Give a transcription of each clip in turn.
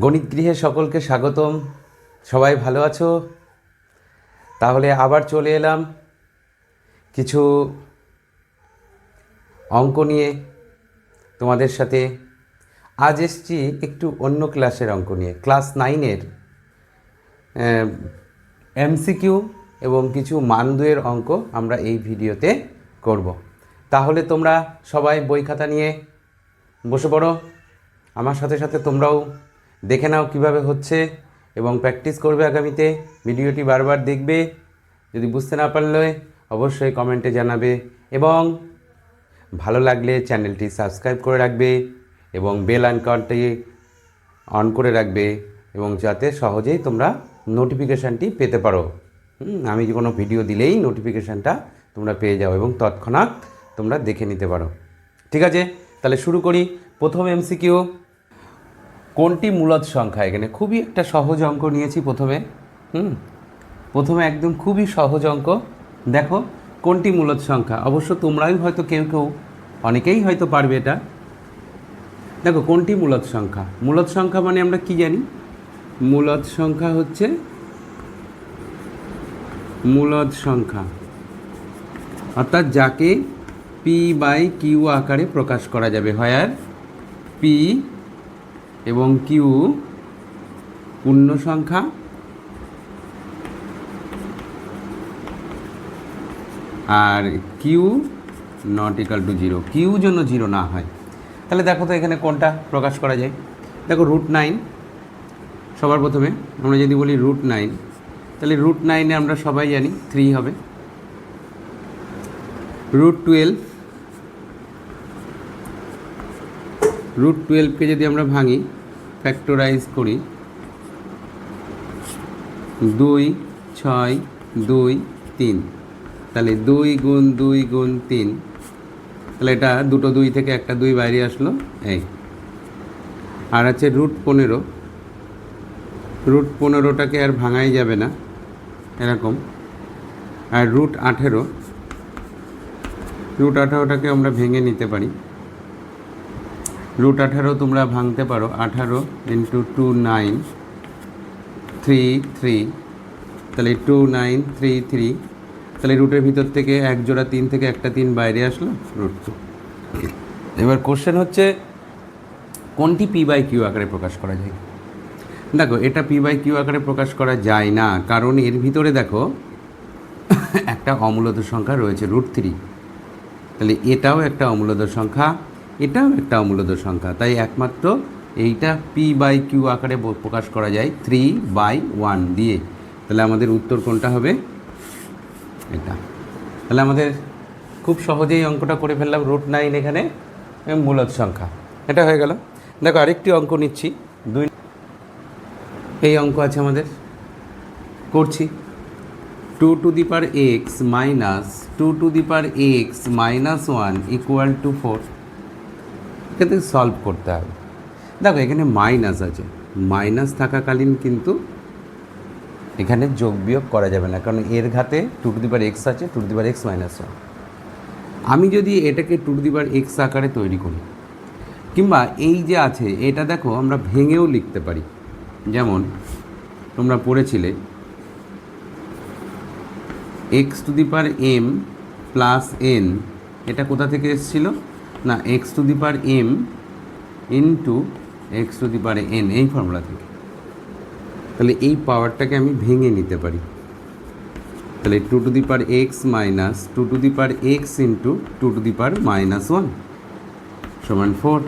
গণিত গৃহে সকলকে স্বাগতম। সবাই ভালো আছো? তাহলে আবার চলে এলাম কিছু অঙ্ক নিয়ে তোমাদের সাথে। আজ এসছি একটু অন্য ক্লাসের অঙ্ক নিয়ে, ক্লাস 9-এর এমসিকিউ এবং কিছু মান দুয়ের অঙ্ক আমরা এই ভিডিওতে করব। তাহলে তোমরা সবাই বই খাতা নিয়ে বসে পড়ো, আমার সাথে সাথে তোমরাও দেখে নাও কিভাবে হচ্ছে এবং প্র্যাকটিস করবে আগামীতে। ভিডিওটি বারবার দেখবে, যদি বুঝতে না পারলে অবশ্যই কমেন্টে জানাবে এবং ভালো লাগলে চ্যানেলটি সাবস্ক্রাইব করে রাখবে এবং বেল আইকনটি অন করে রাখবে এবং যাতে সহজেই তোমরা নোটিফিকেশানটি পেতে পারো। আমি যে কোনো ভিডিও দিলেই নোটিফিকেশানটা তোমরা পেয়ে যাও এবং তৎক্ষণাৎ তোমরা দেখে নিতে পারো। ঠিক আছে, তাহলে শুরু করি। প্রথম এমসিকিউ, কোনটি মূলদ সংখ্যা? এখানে খুবই একটা সহজ অঙ্ক নিয়েছি প্রথমে একদম খুবই সহজ অঙ্ক। দেখো কোনটি মূলদ সংখ্যা, অবশ্য তোমরাই হয়তো কেউ অনেকেই হয়তো পারবে এটা। দেখো কোনটি মূলদ সংখ্যা? মূলদ সংখ্যা মানে আমরা কি জানি? মূলদ সংখ্যা হচ্ছে মূলদ সংখ্যা, অর্থাৎ যাকে p/q আকারে প্রকাশ করা যাবে। হয় p এবং q পূর্ণ সংখ্যা আর q not equal to 0, Q যেন 0 না হয়। তাহলে দেখো তো এখানে কোনটা প্রকাশ করা যায়। দেখো √9, সবার প্রথমে আমরা যদি বলি √9, তাহলে √9-এ আমরা সবাই জানি 3 হবে। √12, √12কে যদি আমরা ভাঙি, ফ্যাক্টরাইজ করি, 2, 6, 2, 3, তাহলে 2 গুণ 2 গুণ 3, তাহলে এটা দুটো 2 থেকে একটা 2 বাইরে আসলো এই। আর আছে √15, √15টাকে আর ভাঙাই যাবে না এরকম। আর √18, √18টাকে আমরা ভেঙে নিতে পারি। √18 তোমরা ভাঙতে পারো, 18 × 2 9, 3 3, তাহলে 2 9 3 3, তাহলে রুটের ভিতর থেকে এক জোড়া 3 থেকে একটা 3 বাইরে আসলো, √2। এবার কোশ্চেন হচ্ছে কোনটি p/q আকারে প্রকাশ করা যায়? দেখো এটা p/q আকারে প্রকাশ করা যায় না, কারণ এর ভিতরে দেখো একটা অমূলদ সংখ্যা রয়েছে √3। তাহলে এটাও একটা অমূলদ সংখ্যা, এটাও একটা অমূলদ সংখ্যা, তাই একমাত্র এইটা p/q আকারে প্রকাশ করা যায় 3/1 দিয়ে। তাহলে আমাদের উত্তর কোনটা হবে? এটা। তাহলে আমাদের খুব সহজেই অঙ্কটা করে ফেললাম। √9 এখানে মূলদ সংখ্যা, এটা হয়ে গেল। দেখো আরেকটি অঙ্ক নিচ্ছি, এই অঙ্ক আছে আমাদের, করছি। 2 to the power x minus 2 to the power x minus 1 equal to 4। এটাতে সলভ করতে হবে। দেখো এখানে মাইনাস আছে, মাইনাস থাকাকালীন কিন্তু এখানে যোগ বিয়োগ করা যাবে না, কারণ এর ঘাতে 2 টু দি পাওয়ার x আছে, 2 to the power x minus 1। আমি যদি এটাকে 2 টু দি পাওয়ার x আকারে তৈরি করি, কিংবা এই যে আছে এটা দেখো আমরা ভেঙেও লিখতে পারি। যেমন তোমরা পড়েছিলে x to the power m plus n, এটা কোথা থেকে এসেছিল না, x to the power m into x to the power n, এই ফর্মুলা থেকে। তাহলে এই পাওয়ারটাকে আমি ভেঙে নিতে পারি। তাহলে 2 to the power x minus 2 to the power x into 2 to the power minus 1 সমান 4।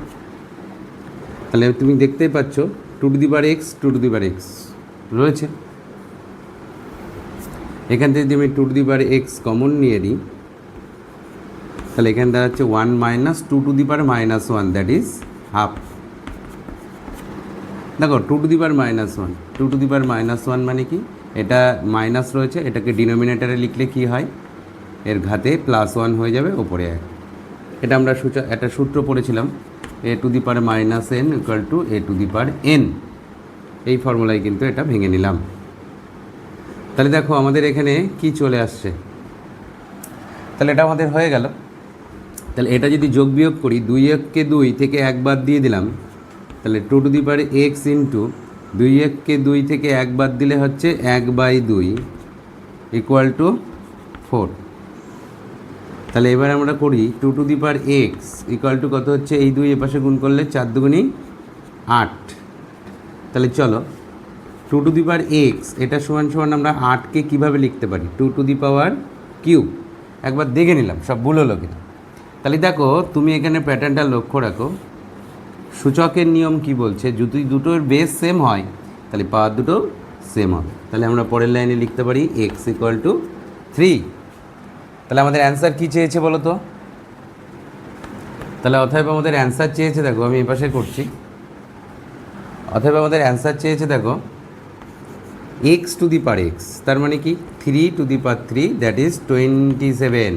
তাহলে তুমি দেখতেই পাচ্ছ 2 to the power x 2 to the power x রয়েছে। এখান থেকে যদি আমি 2 to the power x common নিয়ে নিই, তাহলে এখানে দাঁড়াচ্ছে 1 minus 2 to the power minus 1, that is half. দেখো 2 to the power minus 1, 2 to the power minus 1 মানে কি, এটা মাইনাস রয়েছে, এটাকে ডিনোমিনেটারে লিখলে কি হয়, এর ঘাতে +1 হয়ে যাবে, ওপরে 1। এটা আমরা একটা সূত্র পড়েছিলাম, a to the power minus n equal to a to the power n। এই ফর্মুলায় কিন্তু এটা ভেঙে নিলাম। তাহলে দেখো আমাদের এখানে কি চলে আসছে, তাহলে এটা আমাদের হয়ে গেল। তাহলে এটা যদি যোগ বিয়োগ করি, 2 কে 2 থেকে 1 বাদ দিয়ে দিলাম, তাহলে 2x ইন্টু 2 2 থেকে 1 বাদ দিলে হচ্ছে 1/2 ইকুয়াল টু 4। তাহলে এবার আমরা করি 2x ইকুয়াল টু কত হচ্ছে, এই 2 এপাশে গুণ করলে 4 2 8। তাহলে চলো 2x এটা সমান সমান আমরা 8কে কীভাবে লিখতে পারি, 2³ একবার দেখে নিলাম সব ভুল হলো কিনা। তাহলে দেখো তুমি এখানে প্যাটার্নটা লক্ষ্য রাখো, সূচকের নিয়ম কি বলছে, যদি দুটোর বেস সেম হয় তাহলে পাওয়ার দুটো সেম হবে। তাহলে আমরা পরের লাইনে লিখতে পারি x ইকুয়াল টু 3। তাহলে আমাদের অ্যান্সার কী চেয়েছে বলো তো, তাহলে অতএব আমাদের অ্যান্সার চেয়েছে, দেখো আমি এই পাশে করছি, অতএব আমাদের অ্যান্সার চেয়েছে দেখো x⁴, তার মানে কি 3⁴, দ্যাট ইজ 27।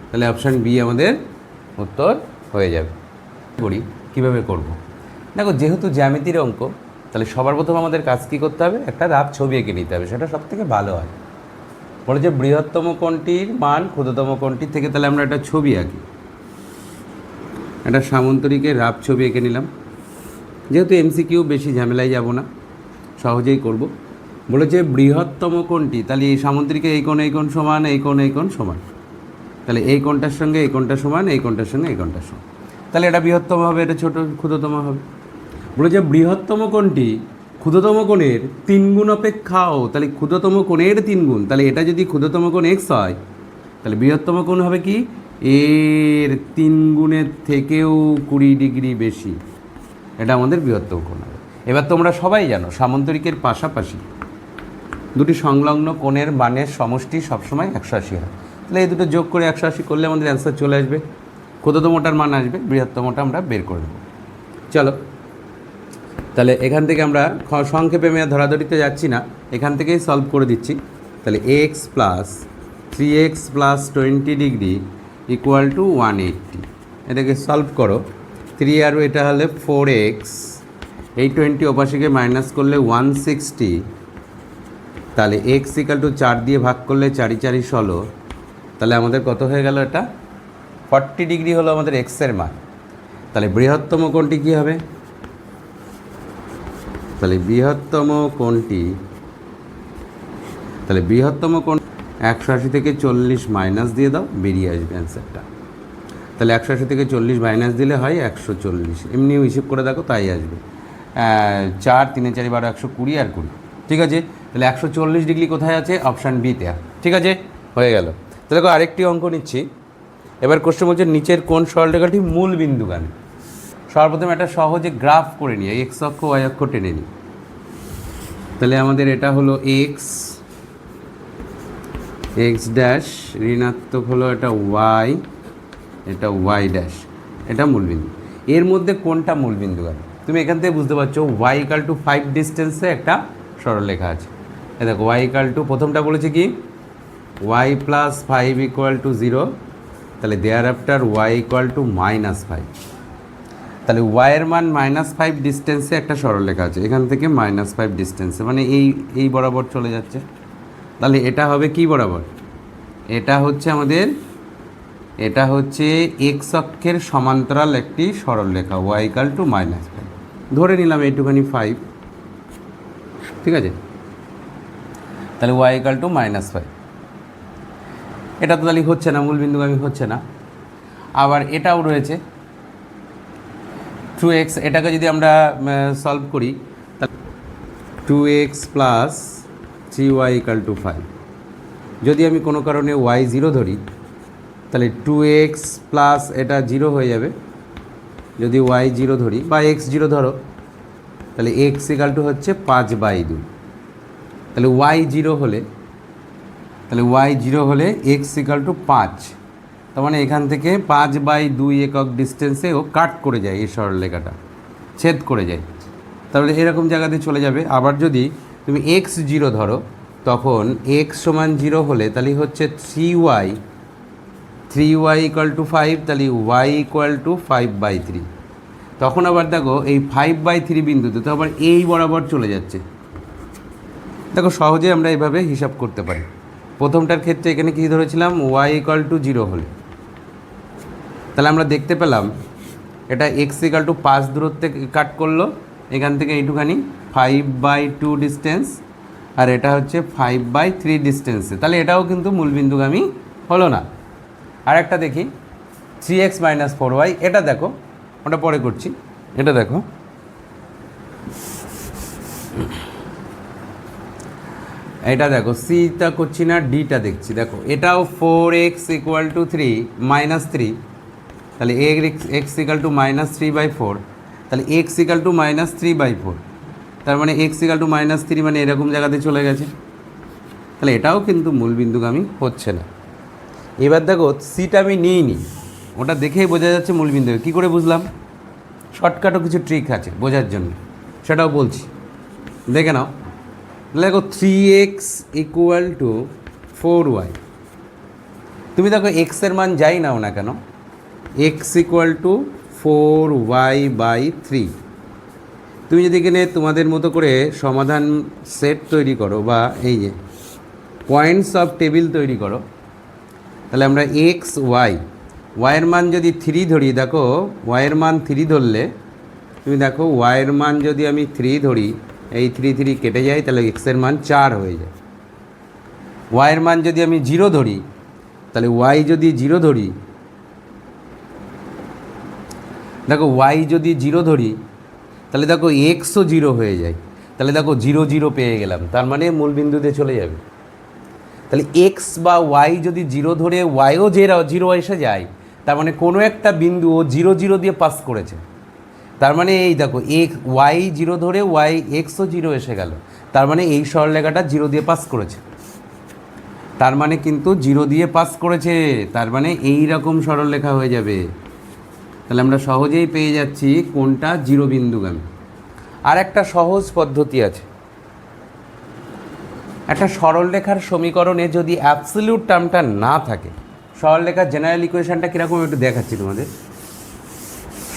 তাহলে অপশান বি আমাদের উত্তর হয়ে যাবে। করি কীভাবে করব, দেখো যেহেতু জ্যামিতির অঙ্ক, তাহলে সবার প্রথম আমাদের কাজ কী করতে হবে, একটা রাফ ছবি এঁকে নিতে হবে, সেটা সবথেকে ভালো হয়। বলে যে বৃহত্তম কোণটির মান ক্ষুদ্রতম কোণটির থেকে, তাহলে আমরা একটা ছবি আঁকি, একটা সামন্তরিকের রাফ ছবি এঁকে নিলাম। যেহেতু MCQ বেশি ঝামেলায় যাব না, সহজেই করব। বলেছে বৃহত্তম কোণটি, তাহলে এই সামন্তরিকে এই কোণ সমান, এই কোণ সমান, তাহলে এই কোণটার সঙ্গে এই কোণটা সমান, এই কোণটার সঙ্গে এই কোণটা সমান, তাহলে এটা বৃহত্তম হবে, এটা ছোট ক্ষুদ্রতম হবে। বলেছে বৃহত্তম কোণটি ক্ষুদ্রতম কোণের 3 গুণ অপেক্ষাও, তাহলে ক্ষুদ্রতম কোণের 3 গুণ, তাহলে এটা যদি ক্ষুদ্রতম কোণ x হয়, তাহলে বৃহত্তম কোণ হবে কি এর 3 গুণের থেকেও 20 ডিগ্রি বেশি, এটা আমাদের বৃহত্তম কোণ হবে। এবার তোমরা সবাই জানো সামন্তরিকের পাশাপাশি দুটি সংলগ্ন কোণের মানের সমষ্টি সবসময় 180 হয়। তাহলে এই দুটো যোগ করে 180 করলে আমাদের অ্যান্সার চলে আসবে, ক্ষুদ্রতমটার মান আসবে, বৃহত্তমটা আমরা বের করে দেবো। চলো তাহলে এখান থেকে আমরা সংক্ষেপে মেয়ে ধরাধরিতে যাচ্ছি না, এখান থেকেই সলভ করে দিচ্ছি। তাহলে x + 3x + 20 degree equal to 180, এটাকে সলভ করো। 3 আর এটা হলে 4x, এই 20 ওপাশে মাইনাস করলে 160, তাহলে x ইকুয়াল টু 4 দিয়ে ভাগ করলে 4 4 16, তাহলে আমাদের কত হয়ে গেল, এটা 40 ডিগ্রি হলো আমাদের x এর মান। তাহলে বৃহত্তম কোণটি কী হবে, তাহলে বৃহত্তম কোণটি, তাহলে বৃহত্তম কোণ 180 থেকে 40 মাইনাস দিয়ে দাও, বেরিয়ে আসবে অ্যান্সারটা। তাহলে 180 থেকে 40 মাইনাস দিলে হয় 140, এমনি হিসেব করে দেখো তাই আসবে। 4 3 4 12 120 আর 20, ঠিক আছে। তাহলে 140 ডিগ্রি কোথায় আছে, অপশান বিতে, ঠিক আছে, হয়ে গেল। তাহলে দেখো আরেকটি অঙ্ক নিচ্ছি। এবার কোশ্চেন বলছে নিচের কোন সরলরেখাটি মূল বিন্দুগামী। সর্বপ্রথম একটা সহজে গ্রাফ করে নিই, x অক্ষ y অক্ষ টেনে নিই। তাহলে আমাদের এটা হলো x ড্যাশ, ঋণাত্মক হলো এটা y, এটা y ড্যাশ, এটা মূলবিন্দু। এর মধ্যে কোনটা মূলবিন্দুগামী তুমি এখান থেকে বুঝতে পারছো, y = 5 ডিস্টেন্সে একটা সরলরেখা আছে। এ দেখো y = প্রথমটা বলেছে কি y + 5 = 0, তাহলে দেয়ার আফটার y = -5, তাহলে y এর মান -5 ডিস্টেন্সে একটা সরলরেখা আছে, এখান থেকে -5 ডিস্টেন্সে, মানে এই বরাবর চলে যাচ্ছে। তাহলে এটা হবে কি বরাবর, এটা হচ্ছে আমাদের, এটা হচ্ছে x অক্ষের সমান্তরাল একটি সরলরেখা, y = -5, ধরে নিলাম এইটুখানি 5, ঠিক আছে। তাহলে y = -5, এটা তো তাহলে হচ্ছে না, মূলবিন্দুগামী হচ্ছে না। আবার এটাও রয়েছে 2x, এটাকে যদি আমরা সলভ করি, তাহলে 2x + 3y = 5, যদি আমি কোনো কারণে y 0 ধরি, তাহলে 2x প্লাস এটা 0 হয়ে যাবে। যদি y 0 ধরি বা x 0 ধরো, তাহলে x = হচ্ছে 5/2, তাহলে y 0 হলে, তাহলে y 0 হলে x = 5, তার মানে এখান থেকে 5/2 একক ডিস্টেন্সে ও কাট করে যায়, এই সরলরেখাটা ছেদ করে যায়, তাহলে এরকম জায়গাতে চলে যাবে। আবার যদি তুমি x 0 ধরো, তখন x = 0 হলে তাহলে হচ্ছে 3y = 5, তাহলে y = 5/3, তখন আবার দেখো এই 5/3 বিন্দুতে তো আবার এই বরাবর চলে যাচ্ছে। দেখো সহজে আমরা এভাবে হিসাব করতে পারি। প্রথমটার ক্ষেত্রে এখানে কী ধরেছিলাম, y = 0 হলে, তাহলে আমরা দেখতে পেলাম এটা এক্স ইকাল টু 5 দূরত্বে কাট করলো, এখান থেকে এইটুখানি 5/2 ডিস্টেন্স, আর এটা হচ্ছে 5/3 ডিস্টেন্সে, তাহলে এটাও কিন্তু মূলবিন্দুগামী হলো না। আর একটা দেখি 3x - 4y, এটা দেখো, ওটা পরে করছি, এটা দেখো, এটা দেখো সিটা করছি না, ডিটা দেখছি, দেখো এটাও 4x = 3 - 3, তাহলে x = -3/4, তাহলে x = -3/4, তার মানে x = -3 মানে এরকম জায়গাতে চলে গেছে, তাহলে এটাও কিন্তু মূলবিন্দুগামী হচ্ছে না। এবার দেখো সিটা আমি নিইনি, ওটা দেখেই বোঝা যাচ্ছে মূলবিন্দু। কী করে বুঝলাম? শর্টকাটও কিছু ট্রিক আছে বোঝার জন্য, সেটাও বলছি, দেখে নাও। দেখো 3x = 4y, তুমি দেখো এক্সের মান যাই নাও না কেন, x = 4y/3, তুমি যদি এখানে তোমাদের মতো করে সমাধান সেট তৈরি করো বা এই যে পয়েন্টস অফ টেবিল তৈরি করো, তাহলে আমরা এক্স ওয়াইয়ের মান যদি 3 ধরি, দেখো ওয়াইয়ের মান 3 ধরলে, তুমি দেখো ওয়াইয়ের মান যদি আমি 3 ধরি, এই 3 কেটে যায়, তাহলে এক্সের মান 4 হয়ে যায়। ওয়াইয়ের মান যদি আমি 0 ধরি, তাহলে ওয়াই যদি 0 ধরি, দেখো ওয়াই যদি 0 ধরি, তাহলে দেখো এক্সও 0 হয়ে যায়, তাহলে দেখো 0 0 পেয়ে গেলাম, তার মানে মূলবিন্দুতে চলে যাবে। তাহলে এক্স বা ওয়াই যদি 0 ধরে ওয়াইও 0 এসে যায়, তার মানে কোনো একটা বিন্দু ও 0 0 দিয়ে পাস করেছে, তার মানে এই দেখো ওয়াই 0 ধরে ওয়াই এক্সও 0 এসে গেল, তার মানে এই সরলরেখাটা 0 দিয়ে পাস করেছে, তার মানে কিন্তু 0 দিয়ে পাস করেছে, তার মানে এই রকম সরলরেখা হয়ে যাবে। তাহলে আমরা সহজেই পেয়ে যাচ্ছি কোনটা 0 বিন্দুগামী। আর একটা সহজ পদ্ধতি আছে, একটা সরলরেখার সমীকরণে যদি অ্যাবসলিউট টার্মটা না থাকে, সরলরেখার জেনারেল ইকুয়েশনটা কীরকম একটু দেখাচ্ছি তোমাদের।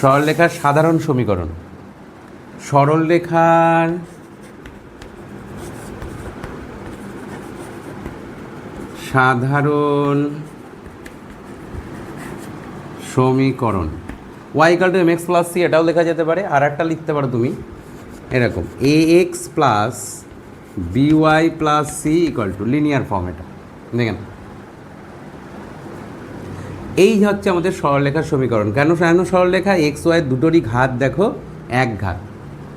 সরলরেখার সাধারণ সমীকরণ, সরলরেখার সাধারণ সমীকরণ y = mx + c, এটাও লেখা যেতে পারে। আর একটা লিখতে পারো তুমি এরকম ax + by + c = linear form. এটা দেখেন, এই হচ্ছে আমাদের সরলরেখার সমীকরণ। কেন সরলরেখা? এক্স ওয়াই দুটোরই ঘাত দেখো এক ঘাত,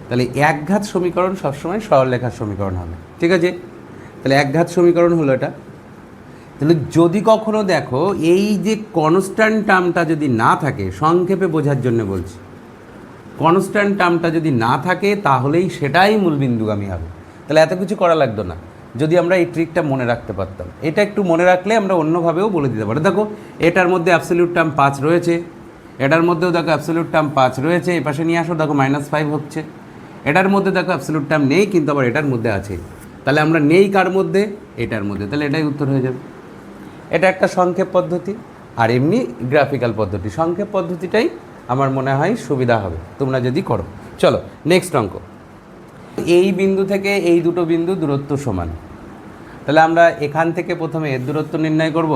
তাহলে এক ঘাত সমীকরণ সবসময় সরলরেখার সমীকরণ হবে, ঠিক আছে? তাহলে এক ঘাত সমীকরণ হলো এটা। তাহলে যদি কখনো দেখো এই যে কনস্ট্যান্ট টার্মটা যদি না থাকে, সংক্ষেপে বোঝার জন্য বলছি, কনস্ট্যান্ট টার্মটা যদি না থাকে তাহলেই সেটাই মূলবিন্দুগামী হবে। তাহলে এত কিছু করা লাগতো না যদি আমরা এই ট্রিকটা মনে রাখতে পারতাম। এটা একটু মনে রাখলে আমরা অন্যভাবেও বলে দিতে পারি। দেখো এটার মধ্যে অ্যাবসলিউট টার্ম 5 রয়েছে, এটার মধ্যেও দেখো অ্যাবসলিউট টার্ম 5 রয়েছে, এই পাশে নিয়ে আসো, দেখো -5 হচ্ছে। এটার মধ্যে দেখো অ্যাবসলিউট টার্ম নেই, কিন্তু আবার এটার মধ্যে আছে, তাহলে আমরা নেই কার মধ্যে? এটার মধ্যে, তাহলে এটাই উত্তর হয়ে যাবে। এটা একটা সংক্ষেপ পদ্ধতি, আর এমনি গ্রাফিক্যাল পদ্ধতি। সংক্ষেপ পদ্ধতিটাই আমার মনে হয় সুবিধা হবে তোমরা যদি করো। চলো নেক্সট অঙ্ক। এই বিন্দু থেকে এই দুটো বিন্দু দূরত্ব সমান, তাহলে আমরা এখান থেকে প্রথমে এর দূরত্ব নির্ণয় করব,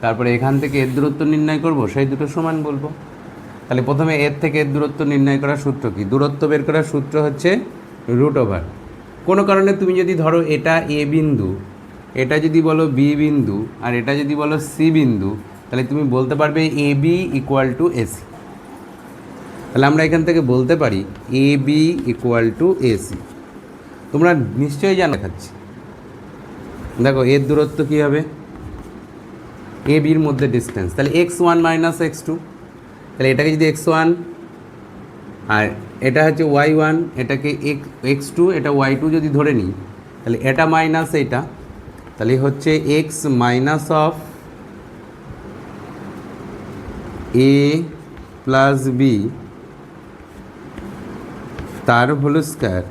তারপরে এখান থেকে এর দূরত্ব নির্ণয় করব, সেই দুটো সমান বলবো। তাহলে প্রথমে এর থেকে এর দূরত্ব নির্ণয় করার সূত্র কি? দূরত্ব বের করার সূত্র হচ্ছে √। কোনো কারণে তুমি যদি ধরো এটা এ বিন্দু, এটা যদি বলো বি বিন্দু, আর এটা যদি বলো সি বিন্দু, তাহলে তুমি বলতে পারবে AB = AC। তাহলে আমরা এখান থেকে বলতে পারি AB = AC। তোমরা নিশ্চয়ই জানো, দেখাচ্ছি দেখো এর দূরত্ব কী হবে? ABর মধ্যে ডিস্টেন্স, তাহলে x1 - x2, তাহলে এটাকে যদি x1 আর এটা হচ্ছে y1, এটাকে x2, এটা y2 যদি ধরে নিই, তাহলে এটা মাইনাস এটা, তাহলে হচ্ছে x - অফ a + b তার হোল স্কয়ার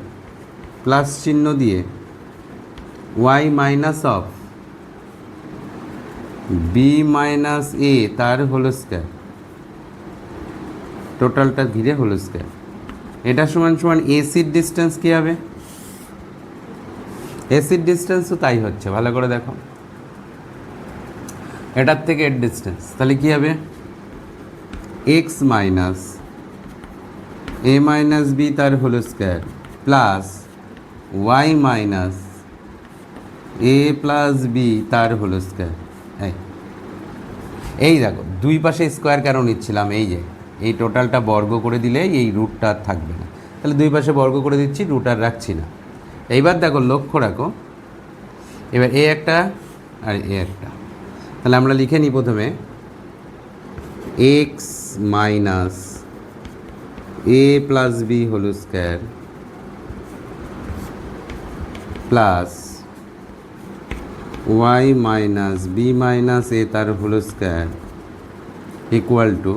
প্লাস চিহ্ন দিয়ে y - অফ b - a তার হোল স্কয়ার, টোটালটা ঘিরে হোল স্কয়ার। এটা সমান সমান এসির ডিস্টেন্স কী হবে? এসির ডিস্টেন্সও তাই হচ্ছে, ভালো করে দেখো, এটার থেকে এর ডিস্টেন্স, তাহলে কী হবে? x - এ মাইনাস বি তার whole square plus Y minus A plus B তার হোল স্কোয়ার। এই দেখো দুই পাশে স্কোয়ার কেন নিচ্ছিলাম, এই যে এই টোটালটা বর্গ করে দিলে এই রুটটা আর থাকবে না, তাহলে দুই পাশে বর্গ করে দিচ্ছি, রুট আর রাখছি না। এইবার দেখো লক্ষ্য রাখো, এবার এ একটা আর এ একটা, তাহলে আমরা লিখে নিই প্রথমে X minus A plus B whole square plus Y minus B minus A তার হোল স্কোয়ার ইকুয়াল টু,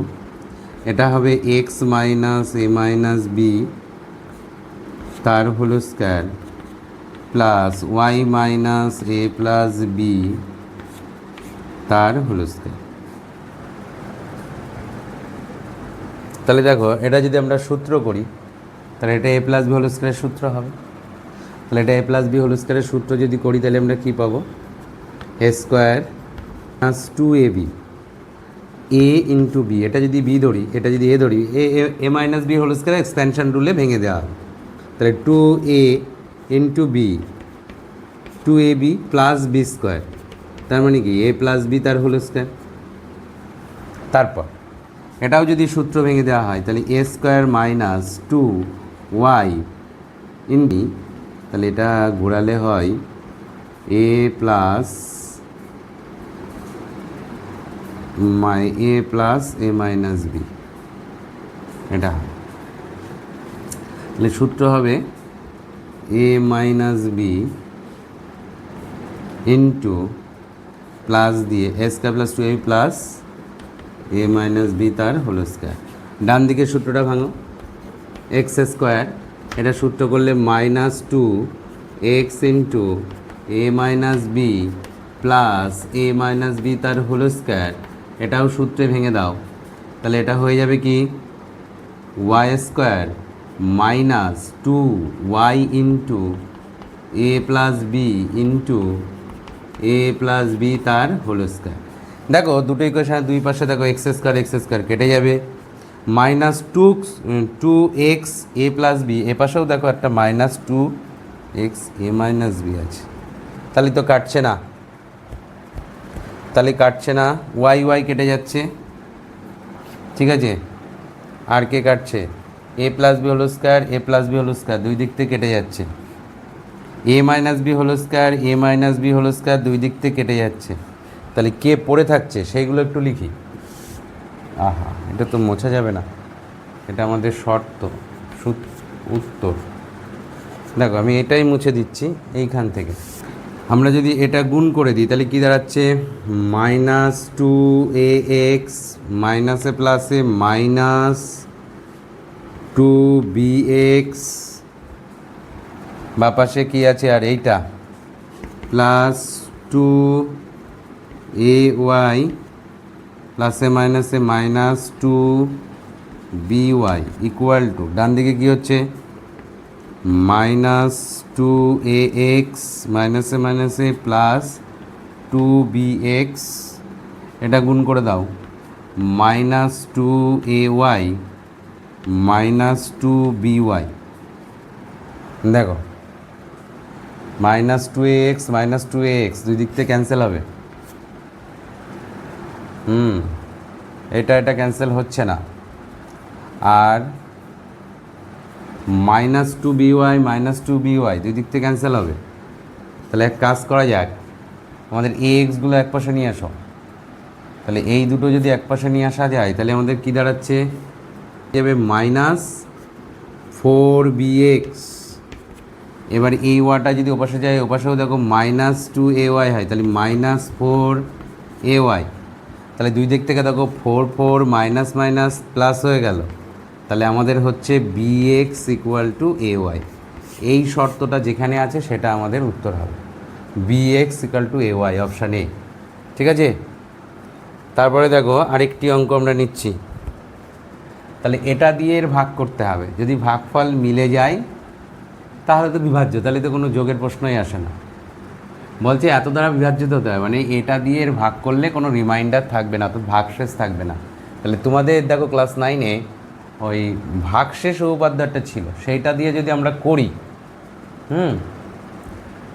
এটা হবে X minus A minus B তার whole square plus Y minus A plus B তার হোল স্কোয়ার। তাহলে দেখো এটা যদি আমরা সূত্র করি, তাহলে এটা এ প্লাস বি হোল স্কোয়ারের সূত্র হবে। তাহলে এটা এ প্লাস বি হোল স্কোয়ারের সূত্র যদি করি, তাহলে আমরা কী পাবো, A square plus two A B, A into B, এটা যদি বি ধরি, এটা যদি এ ধরি, A minus B whole square expansion রুলে ভেঙে দেওয়া হবে। তাহলে two A into B, two A B plus B square, তার মানে কি এ প্লাস বি তার হোল স্কোয়ার। তারপর এটাও যদি সূত্র ভেঙে দেওয়া হয়, তাহলে A square minus two Y in B, তাহলে এটা ঘোরালে হয় এ plus A plus A minus B, এটা তাহলে সূত্র হবে A minus B into plus দিয়ে A square plus two A plus A minus B তার হোল স্কোয়ার। ডান দিকে সূত্রটা ভাঙো, এক্স স্কোয়ার, এটা সূত্র করলে minus two X into A minus B plus A minus B তার হোল স্কোয়ার, এটাও সূত্রে ভেঙে দাও, তাহলে এটা হয়ে যাবে কি Y square minus two Y into A plus B into A plus B তার হোল স্কোয়ার। দেখো দুটো ইকুয়েশন দুই পাশে দেখো এক্স স্কোয়ার কেটে যাবে, মাইনাস টু এক্স এ প্লাস বি, এ পাশেও দেখো একটা মাইনাস টু এক্স এ মাইনাস বি আছে, তাহলে তো কাটছে না, তাহলে কাটছে না, ওয়াই ওয়াই কেটে যাচ্ছে, ঠিক আছে, আর কে কাটছে, এ প্লাস বি হোল স্কোয়ার, এ প্লাস বি হোল স্কোয়ার দুই দিক থেকে কেটে যাচ্ছে, এ মাইনাস বি হোল স্কোয়ার, এ মাইনাস বি হোল স্কোয়ার দুই দিক থেকে কেটে যাচ্ছে, তাহলে কে পড়ে থাকছে সেইগুলো একটু লিখি। আহা, এটা তো মোছা যাবে না, এটা আমাদের শর্ত উত্তর। দেখো আমি এটাই মুছে দিচ্ছি এইখান থেকে। আমরা যদি এটা গুণ করে দিই, তাহলে কী দাঁড়াচ্ছে, মাইনাস টু এ এক্স মাইনাসে প্লাসে মাইনাস টু বি এক্স, বা পাশে কী আছে আর এইটা প্লাস টু এ ওয়াই প্লাসে মাইনাসে minus two B Y equal to, ডান দিকে কী হচ্ছে মাইনাস টু এ এক্স মাইনাসে মাইনাসে প্লাস টু বি এক্স, এটা গুণ করে দাও, minus two A Y minus two B Y, দেখো minus two A X minus two A X দুই দিক থেকে ক্যান্সেল হবে, এটা ক্যান্সেল হচ্ছে না, আর মাইনাস টু বি ওয়াই দুই দিক থেকে ক্যান্সেল হবে, তাহলে এক কাজ করা যাক, আমাদের এ এক্সগুলো এক পাশে নিয়ে আসো, তাহলে এই দুটো যদি এক পাশে নিয়ে আসা যায়, তাহলে আমাদের কী দাঁড়াচ্ছে, যাবে মাইনাস ফোর বি এক্স, এবার এই ওয়াটা যদি ওপাশে যায়, ওপাশেও দেখো মাইনাস টু এ ওয়াই হয়, তাহলে মাইনাস ফোর এ ওয়াই, তাহলে দুই দিক থেকে দেখো four four minus minus plus হয়ে গেল, তাহলে আমাদের হচ্ছে B X equal to A Y, এই শর্তটা যেখানে আছে সেটা আমাদের উত্তর হবে, B X equal to A Y, option A, ঠিক আছে। তারপরে দেখো আরেকটি অঙ্ক আমরা নিচ্ছি, তাহলে এটা দিয়ে এর ভাগ করতে হবে, যদি ভাগফল মিলে যায় তাহলে তো বিভাজ্য, তাহলে তো কোনো যোগের প্রশ্নই আসে না, বলছে এত দ্বারা বিভাজ্য হতে হয়, মানে এটা দিয়ে এর ভাগ করলে কোনো রিমাইন্ডার থাকবে না, তো ভাগশেষ থাকবে না। তাহলে তোমাদের দেখো ক্লাস 9-এ ওই ভাগশেষ উপপাদ্যটা ছিল সেইটা দিয়ে যদি আমরা করি,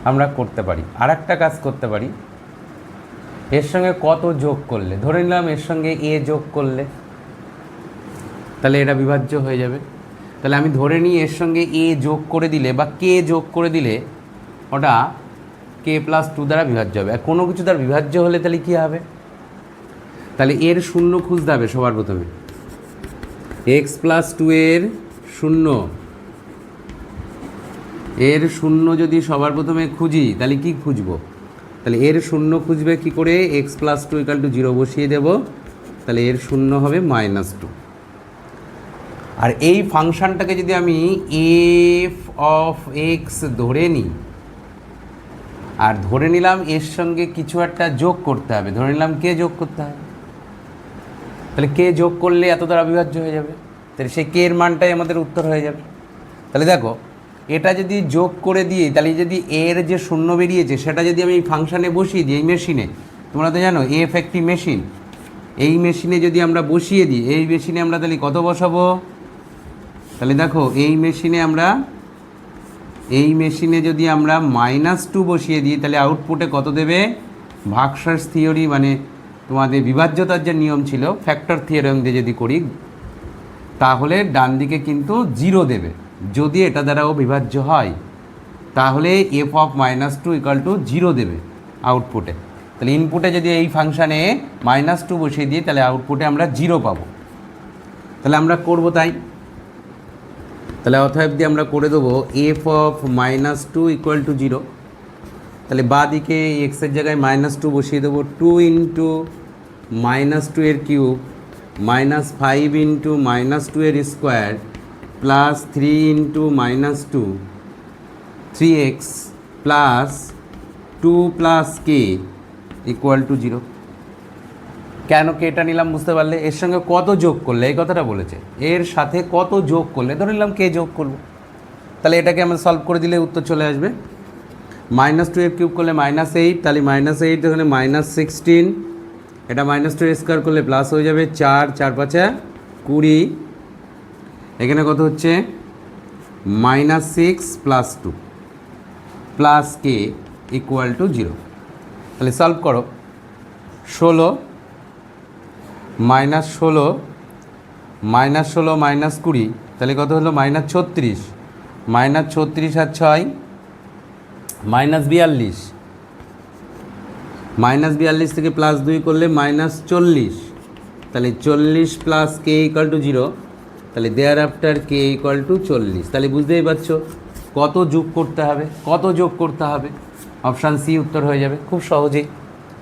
আমরা করতে পারি। আর একটা কাজ করতে পারি, এর সঙ্গে কত যোগ করলে, ধরে নিলাম এর সঙ্গে এ যোগ করলে, তাহলে এটা বিভাজ্য হয়ে যাবে। তাহলে আমি ধরে নিই এর সঙ্গে এ যোগ করে দিলে বা কে যোগ করে দিলে ওটা k+2 দ্বারা বিভাজ্য হবে। আর কোনো কিছু দ্বারা বিভাজ্য হলে তাহলে কী হবে, তাহলে এর শূন্য খুঁজতে হবে সবার প্রথমে। x+2 এর শূন্য, এর শূন্য যদি সবার প্রথমে খুঁজি তাহলে কি খুঁজবো, তাহলে এর শূন্য খুঁজবে কি করে, x+2 = 0 বসিয়ে দেব, তাহলে এর শূন্য হবে -2। আর এই ফাংশানটাকে যদি আমি f(x) ধরে নিই, আর ধরে নিলাম এর সঙ্গে কিছু একটা যোগ করতে হবে, ধরে নিলাম কে যোগ করতে হবে, তাহলে কে যোগ করলে এত দ্বারা বিভাজ্য হয়ে যাবে, তাহলে সেই কে এর মানটাই আমাদের উত্তর হয়ে যাবে। তাহলে দেখো এটা যদি যোগ করে দিই, তাহলে যদি এর যে শূন্য বেরিয়েছে সেটা যদি আমি এই ফাংশানে বসিয়ে দিই, এই মেশিনে, তোমরা তো জানো এফ একটি মেশিন, এই মেশিনে যদি আমরা বসিয়ে দিই, এই মেশিনে আমরা তাহলে কত বসাবো, তাহলে দেখো এই মেশিনে যদি আমরা -2 বসিয়ে দিই তাহলে আউটপুটে কত দেবে, ভাগশেষ থিওরি মানে তোমাদের বিভাজ্যতার যে নিয়ম ছিল ফ্যাক্টর থিওরেম দিয়ে যদি করি তাহলে ডান দিকে কিন্তু 0 দেবে। যদি এটা দ্বারাও বিভাজ্য হয় তাহলে f(-2) = 0 দেবে আউটপুটে। তাহলে ইনপুটে যদি এই ফাংশানে -2 বসিয়ে দিই তাহলে আউটপুটে আমরা 0 পাবো। তাহলে আমরা করব তাই, তাহলে অতএব দিয়ে আমরা করে দেবো f(-2) = 0। তাহলে বাঁ দিকে এক্সের জায়গায় -2 বসিয়ে দেবো, 2 × -2 এর কিউব -5 × -2 এর square plus 3 × -2 3x plus 2 + k = 0। কেন কেটা নিলাম বুঝতে পারলে, এর সঙ্গে কত যোগ করলে, এই কথাটা বলেছে, এর সাথে কত যোগ করলে, ধরে নিলাম কে যোগ করবো, তাহলে এটাকে আমরা সলভ করে দিলে উত্তর চলে আসবে। -2 এর কিউব করলে -8, তাহলে -8 এখানে -16, এটা -2 এর স্কোয়ার করলে প্লাস হয়ে যাবে 4, 4 5 20, এখানে কত হচ্ছে -6 + 2 প্লাস k = 0। তাহলে সলভ করো, 16 -16 -20, তাহলে কত হলো -36, -36 আর 6 -42, -42 থেকে +2 করলে -40, তাহলে 40 + k = 0, তাহলে দেয়ার আফটার k = 40। তাহলে বুঝতেই পারছো কত যোগ করতে হবে, কত যোগ করতে হবে, অপশান সি উত্তর হয়ে যাবে খুব সহজেই।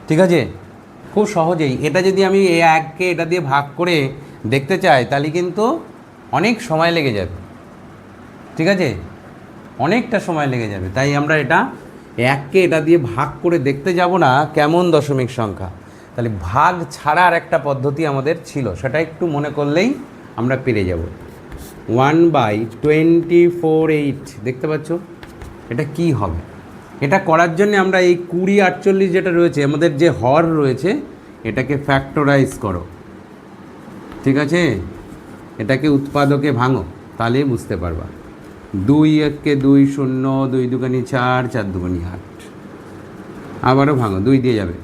ঠিক আছে, খুব সহজেই। এটা যদি আমি এই 1কে এটা দিয়ে ভাগ করে দেখতে চাই তাহলে কিন্তু অনেক সময় লেগে যাবে। ঠিক আছে, অনেকটা সময় লেগে যাবে, তাই আমরা এটা 1কে এটা দিয়ে ভাগ করে দেখতে যাব না কেমন দশমিক সংখ্যা। তাহলে ভাগ ছাড়ার একটা পদ্ধতি আমাদের ছিল, সেটা একটু মনে করলেই আমরা পেরে যাব। 1/24/8 দেখতে পাচ্ছ, এটা কি হবে, এটা করার জন্য আমরা এই 20 48 যেটা রয়েছে আমাদের যে হর রয়েছে এটাকে ফ্যাক্টরাইজ করো। ঠিক আছে, এটাকে উৎপাদকে ভাঙো, তাহলেই বুঝতে পারবা। 2 1 2 0, 2 2 4, 4 2 8, আবারও ভাঙো, 2 দিয়ে যাবে,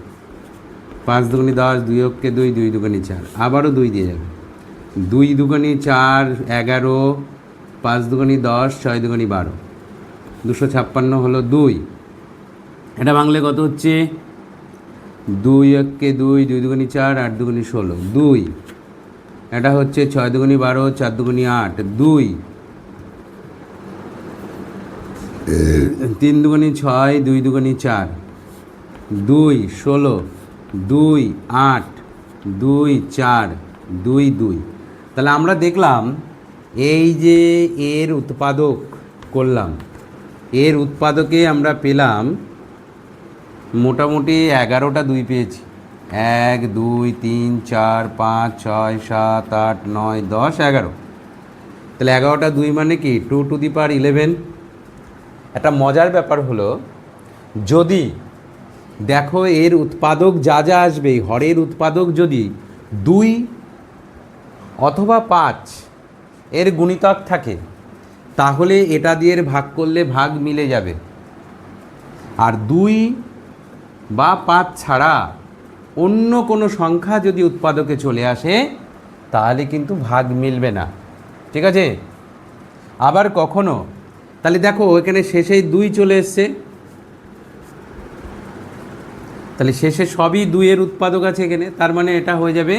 5 2 10, 2 1 2, 2 2 4, আবারও 2 দিয়ে যাবে, 2 2 4 11, 5 2 10, 6 2 12, 256 হলো 2। এটা ভাঙলে কত হচ্ছে, 2 1 2, 2 2 4, 8 2 16, 2। এটা হচ্ছে 6 2 12, 4 2 8, 2, 3 2 6, 2 2 4, 2 16, 2 8, 2 4, 2 2। তাহলে আমরা দেখলাম এই যে এর উৎপাদক করলাম, এর উৎপাদকে আমরা পেলাম মোটামুটি 11টা 2 পেয়েছি, 1 2 3 4 5 6 7 8 9 10 11। তাহলে 11টা 2 মানে কি 2^11। একটা মজার ব্যাপার হলো, যদি দেখো এর উৎপাদক যা যা আসবে, হরের উৎপাদক যদি 2 অথবা 5 এর গুণিতক থাকে, তাহলে এটা দিয়ে ভাগ করলে ভাগ মিলে যাবে। আর 2 বা 5 ছাড়া অন্য কোনো সংখ্যা যদি উৎপাদকে চলে আসে তাহলে কিন্তু ভাগ মিলবে না, ঠিক আছে? আবার কখনো, তাহলে দেখো এখানে শেষেই 2 চলে এসছে, তাহলে শেষে সবই 2 এর উৎপাদক আছে এখানে, তার মানে এটা হয়ে যাবে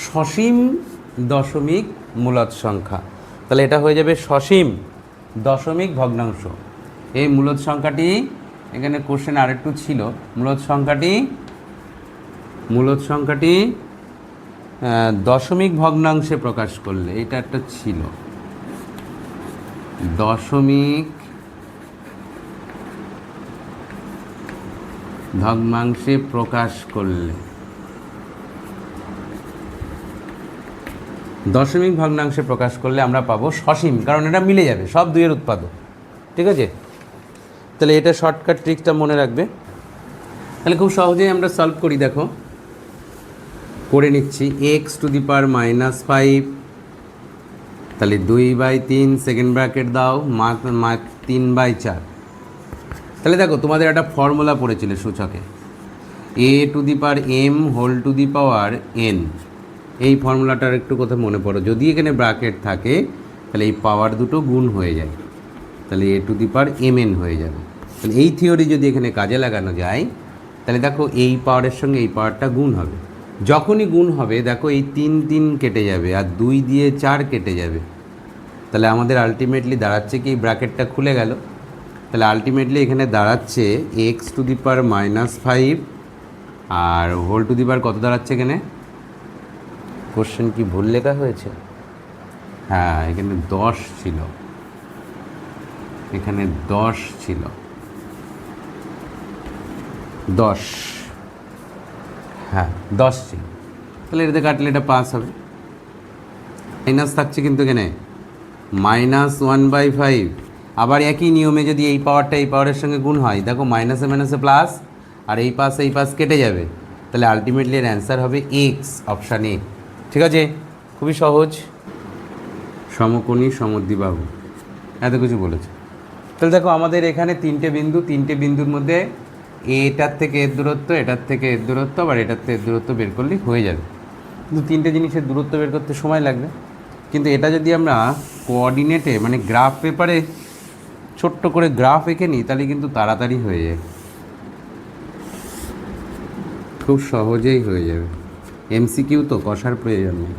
সসীম দশমিক মূলদ সংখ্যা। তাহলে এটা হয়ে যাবে সসীম দশমিক ভগ্নাংশ। এই মূলদ সংখ্যাটি এখানে কোশ্চেন আরেকটু ছিল, মূলদ সংখ্যাটি দশমিক ভগ্নাংশে প্রকাশ করলে, এটা একটা ছিল দশমিক ভগ্নাংশে প্রকাশ করলে, দশমিক ভগ্নাংশে প্রকাশ করলে আমরা পাবো সসীম, কারণ এটা মিলে যাবে, সব 2 এর উৎপাদক, ঠিক আছে? তাহলে এটা শর্টকাট ট্রিকটা মনে রাখবে। তাহলে খুব সহজেই আমরা সলভ করি, দেখো করে নিচ্ছি। x⁻⁻5, তাহলে 2/3, সেকেন্ড ব্র্যাকেট দাও, 3/4। তাহলে দেখো তোমাদের একটা ফর্মুলা পড়েছিল সূচকে, a⁻m⁴n। এই ফর্মুলাটার একটু কথা মনে পড়ো, যদি এখানে ব্র্যাকেট থাকে তাহলে এই পাওয়ার দুটো গুণ হয়ে যায়, তাহলে a⁻mn হয়ে যাবে। তাহলে এই থিওরি যদি এখানে কাজে লাগানো যায় তাহলে দেখো এই পাওয়ারের সঙ্গে এই পাওয়ারটা গুণ হবে, যখনই গুণ হবে দেখো এই 3 কেটে যাবে আর 2 দিয়ে 4 কেটে যাবে। তাহলে আমাদের আলটিমেটলি দাঁড়াচ্ছে কি, ব্র্যাকেটটা খুলে গেল, তাহলে আলটিমেটলি এখানে দাঁড়াচ্ছে x⁻⁻5 R whole to the পাওয়ার কত দাঁড়াচ্ছে এখানে? কোশ্চেন কি ভুল লেখা হয়েছে? হ্যাঁ, এখানে 10 ছিল, এখানে 10 ছিল, 10, হ্যাঁ 10 ছিল। তাহলে এটাতে কাটলে এটা পাস হবে, মাইনাস থাকছে কিন্তু এখানে -1/5। আবার একই নিয়মে যদি এই পাওয়ারটা এই পাওয়ারের সঙ্গে গুণ হয়, দেখো মাইনাসে মাইনাসে প্লাস, আর এই পাশ কেটে যাবে, তাহলে আলটিমেটলি এর অ্যান্সার হবে এক্স, অপশান এ, ঠিক আছে? খুবই সহজ। সমকোণী সমদ্বিবাহু, এত কিছু বলেছে। তাহলে দেখো আমাদের এখানে 3টে বিন্দু, 3টে বিন্দুর মধ্যে এটার থেকে এর দূরত্ব, এটার থেকে এর দূরত্ব, আবার এটার থেকে এর দূরত্ব বের করলেই হয়ে যাবে। কিন্তু 3টে জিনিসের দূরত্ব বের করতে সময় লাগবে, কিন্তু এটা যদি আমরা কোঅর্ডিনেটে মানে গ্রাফ পেপারে ছোট্ট করে গ্রাফ এঁকে নিই তাহলে কিন্তু তাড়াতাড়ি হয়ে যায়, খুব সহজেই হয়ে যাবে। এমসিকিউ তো, কষার প্রয়োজন নেই।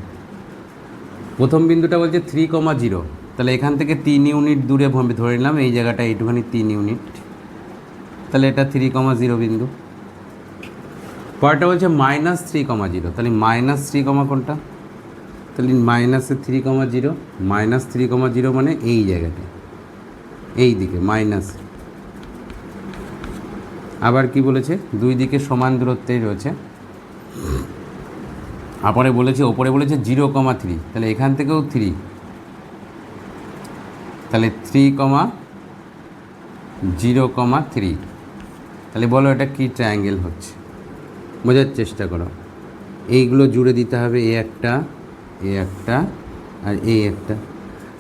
প্রথম বিন্দুটা বলছে 3,0, তাহলে এখান থেকে 3 ইউনিট দূরে ধরে নিলাম, এই জায়গাটা এইটুখানি 3 ইউনিট, তাহলে এটা 3,0 বিন্দু। পরেরটা বলছে -3,0, তাহলে -3, কোনটা? তাহলে -3,0, -3,0 মানে এই জায়গাটা, এই দিকে মাইনাস। আবার কি বলেছে? 2 দিকে সমান দূরত্বেই রয়েছে। আপরে বলেছে, ওপরে বলেছে 0,3, তাহলে এখান থেকেও 3, তাহলে 3,0,3। তাহলে বলো এটা কি ট্রায়াঙ্গেল হচ্ছে, বোঝার চেষ্টা করো। এইগুলো জুড়ে দিতে হবে, এ একটা আর এই একটা।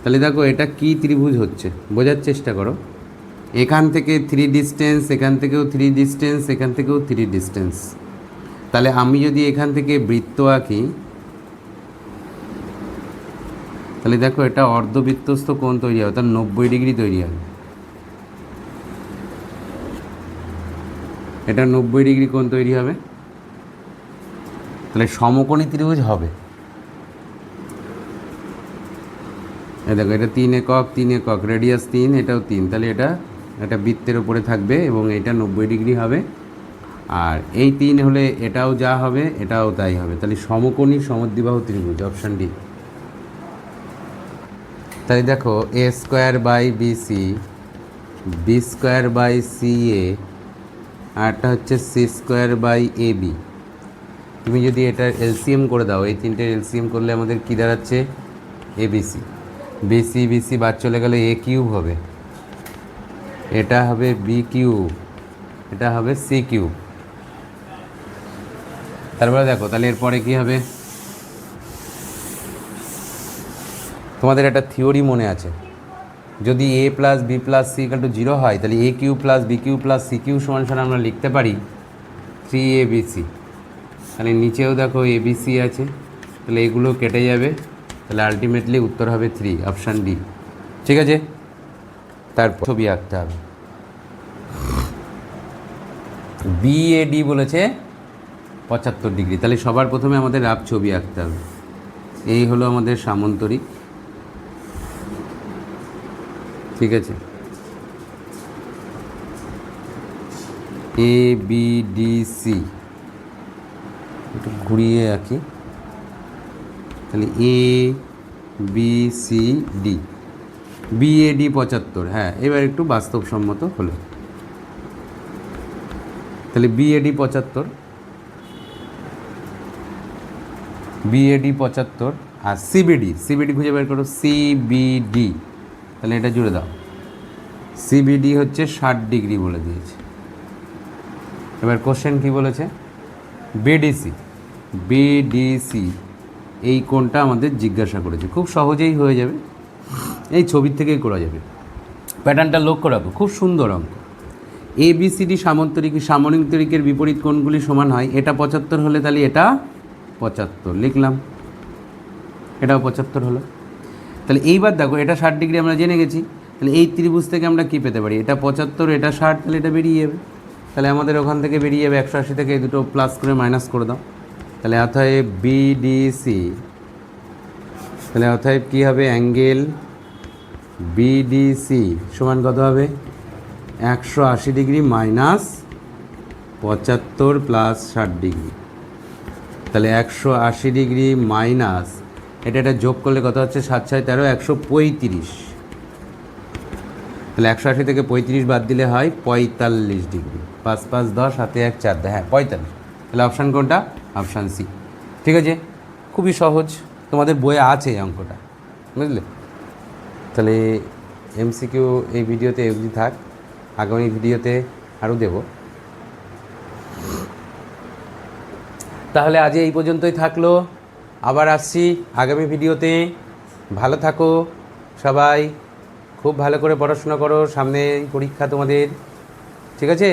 তাহলে দেখো এটা কি ত্রিভুজ হচ্ছে, বোঝার চেষ্টা করো। এখান থেকে 3 ডিস্টেন্স, এখান থেকেও 3 ডিস্টেন্স, এখান থেকেও 3 ডিস্টেন্স। তাহলে আমি যদি এখান থেকে বৃত্ত আঁকি, তাহলে দেখো এটা অর্ধবৃত্তস্থ কোণ তৈরি হবে, তার 90 ডিগ্রি তৈরি হবে। এটা 90 ডিগ্রি কোণ তৈরি হবে, তাহলে সমকোণী ত্রিভুজ হবে। এই দেখো এটা 3 একক, 3 একক, রেডিয়াস 3, এটাও 3, তাহলে এটা বৃত্তের উপরে থাকবে এবং এটা 90 ডিগ্রি হবে। আর এই 3 হলে এটাও যা হবে এটাও তাই হবে, তাহলে সমকোণী সমদ্বিবাহু ত্রিভুজ, অপশান ডি। তাহলে দেখো a²/bc, b²/ca, আরটা হচ্ছে c²/ab। তুমি যদি এটার এলসিএম করে দাও, এই 3টের এলসিএম করলে আমাদের কী দাঁড়াচ্ছে? এবিসি। বিসি বাদ চলে গেলে a কিউব হবে, এটা হবে b কিউব, এটা হবে c কিউব। তারপরে দেখো তাহলে এরপরে কী হবে? তোমাদের একটা থিওরি মনে আছে, যদি a plus B plus C equal to 0 হয় তাহলে A Q plus B Q plus C Q সমান সমান আমরা লিখতে পারি 3abc। তাহলে নিচেও দেখো এবিসি আছে, তাহলে এগুলো কেটে যাবে, তাহলে আলটিমেটলি উত্তর হবে 3, অপশান ডি। ঠিক আছে, তারপর ছবি আঁকতে হবে। বিএডি বলেছে 75 ডিগ্রি, তাহলে সবার প্রথমে আমাদের রাফ ছবি আঁকতে হবে। এই হলো আমাদের সামন্তরিক, ঠিক আছে, এ বি ডি সি, একটু ঘুরিয়ে আঁকি, তাহলে A B C D, BAD 75। হ্যাঁ, এবার একটু বাস্তবসম্মত হলো, তাহলে বিএডি 75, বিএডি 75 আর সিবিডি খুঁজে বের করো, সিবিডি, তাহলে এটা জুড়ে দাও। সিবিডি হচ্ছে 60 ডিগ্রি বলে দিয়েছে। এবার কোশ্চেন কি বলেছে, বিডিসি এই কোণটা আমাদের জিজ্ঞাসা করেছে, খুব সহজেই হয়ে যাবে, এই ছবির থেকেই করা যাবে। প্যাটার্নটা লক্ষ্য রাখো, খুব সুন্দর অঙ্ক। এবিসিডি সামন্তরিকের বিপরীত কোণগুলি সমান হয়, এটা 75 হলে তাহলে এটা 75 লিখলাম, এটাও 75 হলো। তাহলে এইবার দেখো, এটা 60 ডিগ্রি আমরা জেনে গেছি, তাহলে এই ত্রিভুজ থেকে আমরা কী পেতে পারি, এটা 75, এটা 60, তাহলে এটা বেরিয়ে যাবে। তাহলে আমাদের ওখান থেকে বেরিয়ে যাবে 180 থেকে এই দুটো প্লাস করে মাইনাস করে দাও, তাহলে অতএব বিডিসি, তাহলে অতএব কী হবে, অ্যাঙ্গেল বিডিসি সমান কত হবে, 180 ডিগ্রি মাইনাস 75 প্লাস 60 ডিগ্রি, তাহলে 180 ডিগ্রি মাইনাস এটা যোগ করলে কত হচ্ছে, 7 6 13, 135, তাহলে 180 থেকে 35 বাদ দিলে হয় 45 ডিগ্রি, 5 5 10, 7 1 4, হ্যাঁ 45। তাহলে অপশান কোনটা, অপশান সি। ঠিক আছে, খুবই সহজ, তোমাদের বইয়ে আছে এই অঙ্কটা, বুঝলে। তাহলে এমসিকিউ এই ভিডিওতে অবধি থাক, আগামী ভিডিওতে আরও দেব। তাহলে আজ এই পর্যন্তই থাকলো, আবার আসছি আগামী ভিডিওতে। ভালো থাকো সবাই, খুব ভালো করে পড়াশোনা করো, সামনে পরীক্ষা তোমাদের, ঠিক আছে।